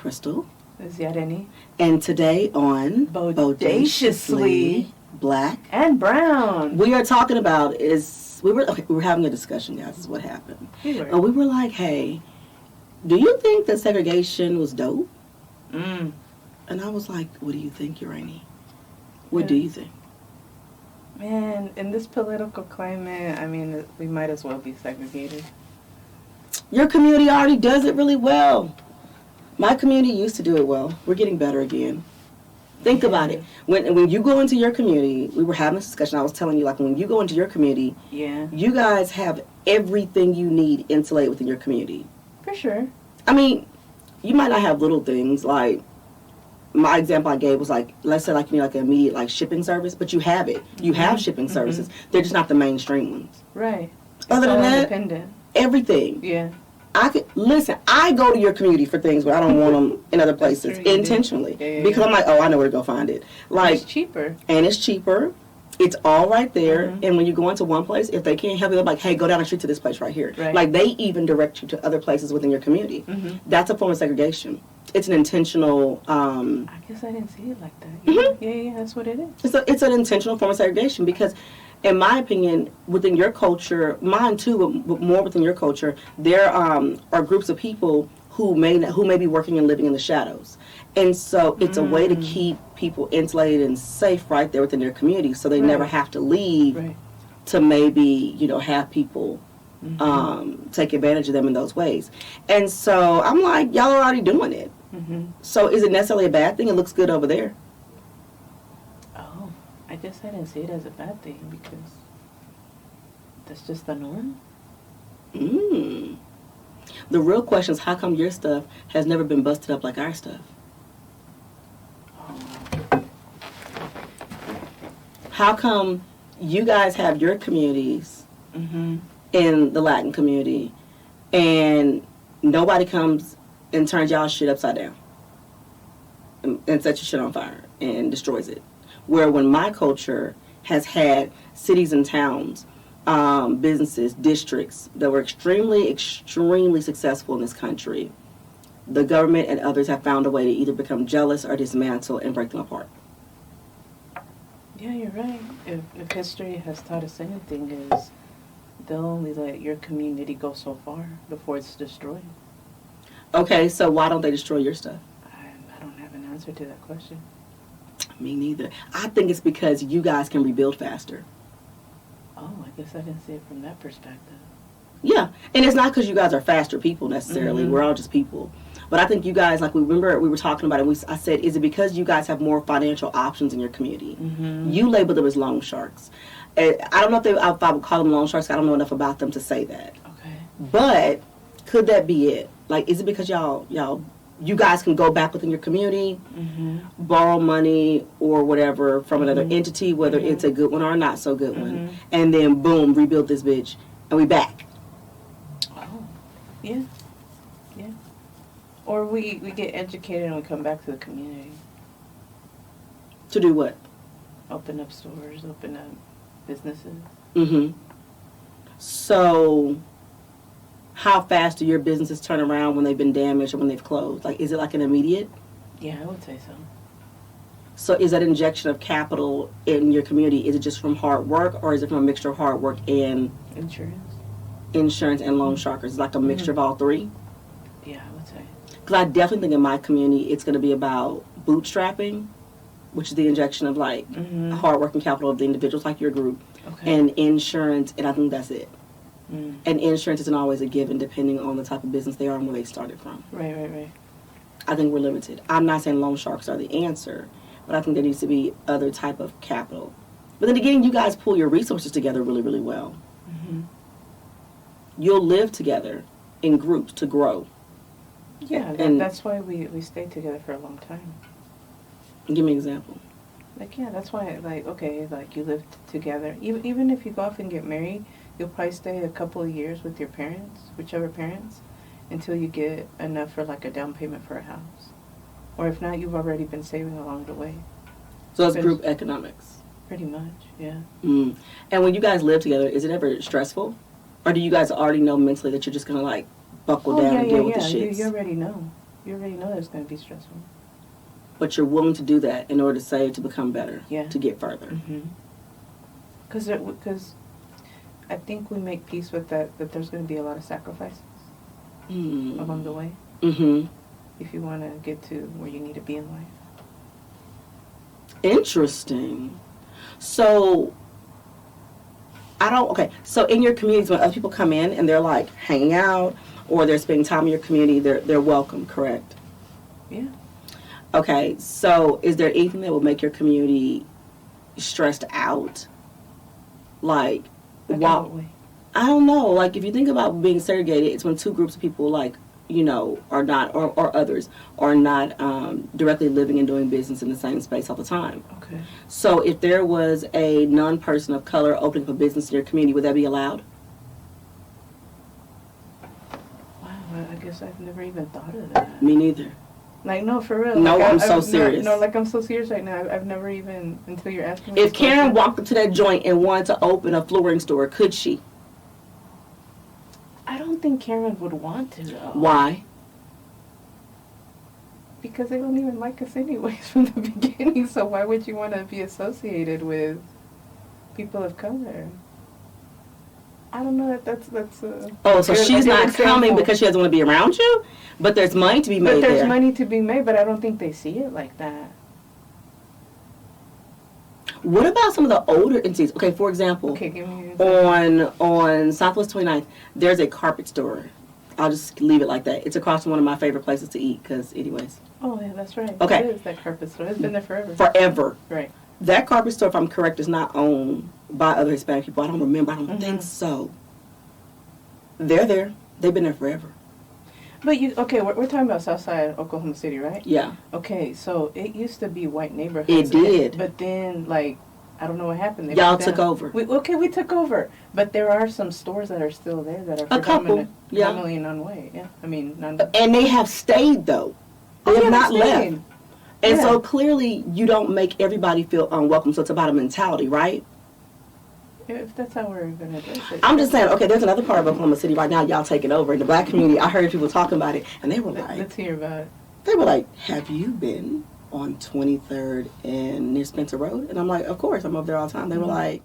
Crystal. Is yet any. And today on Bodaciously Black and Brown, we are talking about we were having a discussion, guys. Is what happened. We were like, hey, do you think that segregation was dope? Mm. And I was like, what do you think, Uranie? What do you think? Man, in this political climate, I mean, we might as well be segregated. Your community already does it really well. My community used to do it well. We're getting better again. Think about it. When you go into your community, we were having this discussion. I was telling you, like, when you go into your community, you guys have everything you need insulated within your community. For sure. I mean, you might not have little things. Like, my example I gave was, like, let's say, like, you need, like, an immediate, like, shipping service, but you have it. You have shipping services. They're just not the mainstream ones. Right. Other than that, independent. Everything. Yeah. I go to your community for things where I don't want them in other places intentionally because I'm like, oh, I know where to go find it. Like, it's cheaper. And it's cheaper. It's all right there. And when you go into one place, if they can't help you, they're like, hey, go down the street to this place right here. Right. Like, they even direct you to other places within your community. That's a form of segregation. It's an intentional. I guess I didn't see it like that. Yeah, that's what it is. It's an intentional form of segregation because, in my opinion, within your culture, mine too, but more within your culture, there are groups of people who may be working and living in the shadows. And so it's a way to keep people insulated and safe right there within their community so they never have to leave to maybe, have people take advantage of them in those ways. And so I'm like, y'all are already doing it. So is it necessarily a bad thing? It looks good over there. I guess I didn't see it as a bad thing because that's just the norm. The real question is, how come your stuff has never been busted up like our stuff? How come you guys have your communities in the Latin community and nobody comes and turns y'all shit upside down and sets your shit on fire and destroys it? Where when my culture has had cities and towns, businesses, districts that were extremely, extremely successful in this country, the government and others have found a way to either become jealous or dismantle and break them apart. Yeah, you're right. If history has taught us anything, is they'll only let your community go so far before it's destroyed. Okay, so why don't they destroy your stuff? I don't have an answer to that question. Me neither. I think it's because you guys can rebuild faster. Oh, I guess I didn't see it from that perspective. Yeah, and it's not because you guys are faster people necessarily. We're all just people. But I think you guys, like, we were talking about it. I said, is it because you guys have more financial options in your community? You label them as loan sharks. I don't know if I would call them loan sharks. I don't know enough about them to say that. Okay. But could that be it? Like, is it because you guys can go back within your community, borrow money or whatever from another entity, whether it's a good one or a not so good one, and then boom, rebuild this bitch, and we back. Oh, yeah. Or we get educated and we come back to the community. To do what? Open up stores, open up businesses. So, how fast do your businesses turn around when they've been damaged or when they've closed? Like, is it like an immediate? Yeah, I would say so. So is that injection of capital in your community, is it just from hard work or is it from a mixture of hard work and insurance and loan sharkers? Is it like a mixture of all three? Yeah, I would say. Because I definitely think in my community it's going to be about bootstrapping, which is the injection of like hard work and capital of the individuals like your group, and insurance, and I think that's it. And insurance isn't always a given depending on the type of business they are and where they started from. Right. I think we're limited. I'm not saying loan sharks are the answer, but I think there needs to be other type of capital. But then again, you guys pull your resources together really, really well. You'll live together in groups to grow. Yeah, that's why we stayed together for a long time. Give me an example. Like, yeah, that's why, you live together. Even if you go off and get married, you'll probably stay a couple of years with your parents, whichever parents, until you get enough for, like, a down payment for a house. Or if not, you've already been saving along the way. So it's group economics. Pretty much, yeah. And when you guys live together, is it ever stressful? Or do you guys already know mentally that you're just going to, like, buckle down and deal with the shit? You already know. You already know it's going to be stressful. But you're willing to do that in order to save, to become better, to get further. Because I think we make peace with that there's going to be a lot of sacrifices along the way. If you want to get to where you need to be in life. Interesting. So, so in your communities, when other people come in and they're like hanging out or they're spending time in your community, they're welcome, correct? Yeah. Okay, so is there anything that will make your community stressed out? Like, what way? I don't know. Like, if you think about being segregated, it's when two groups of people, like, you know, are not, or others, are not directly living and doing business in the same space all the time. Okay. So if there was a non-person of color opening up a business in your community, would that be allowed? Wow, I guess I've never even thought of that. Me neither. Like, no, for real. No, like, I'm so serious. No, like, I'm so serious right now. I've never even, until you're asking me. If Karen walked up to that joint and wanted to open a flooring store, could she? I don't think Karen would want to, though. Why? Because they don't even like us anyways from the beginning, so why would you want to be associated with people of color? I don't know, that's so she's not coming because she doesn't want to be around you? But there's money to be made there. But there's money to be made, but I don't think they see it like that. What about some of the older entities? Okay, for example, give me an example. On Southwest 29th, there's a carpet store. I'll just leave it like that. It's across from one of my favorite places to eat, because anyways. Oh, yeah, that's right. Okay. It is that carpet store. It's been there forever. Forever. Right. That carpet store, if I'm correct, is not owned by other Hispanic people. I don't remember. I don't think so. They're there. They've been there forever. But we're talking about Southside Oklahoma City, right? Yeah. Okay, so it used to be white neighborhoods. It did. But then, like, I don't know what happened. Y'all took over. We took over. But there are some stores that are still there that are predominantly non-white. Yeah, I mean, and they have stayed, though. They have not left. And so clearly you don't make everybody feel unwelcome, so it's about a mentality, right? If that's how we're going to address it. I'm just saying, okay, there's another part of Oklahoma City right now, y'all taking over. In the black community, I heard people talking about it, and they were like... Let's hear about it. They were like, have you been on 23rd and near Spencer Road? And I'm like, of course, I'm over there all the time. They were like...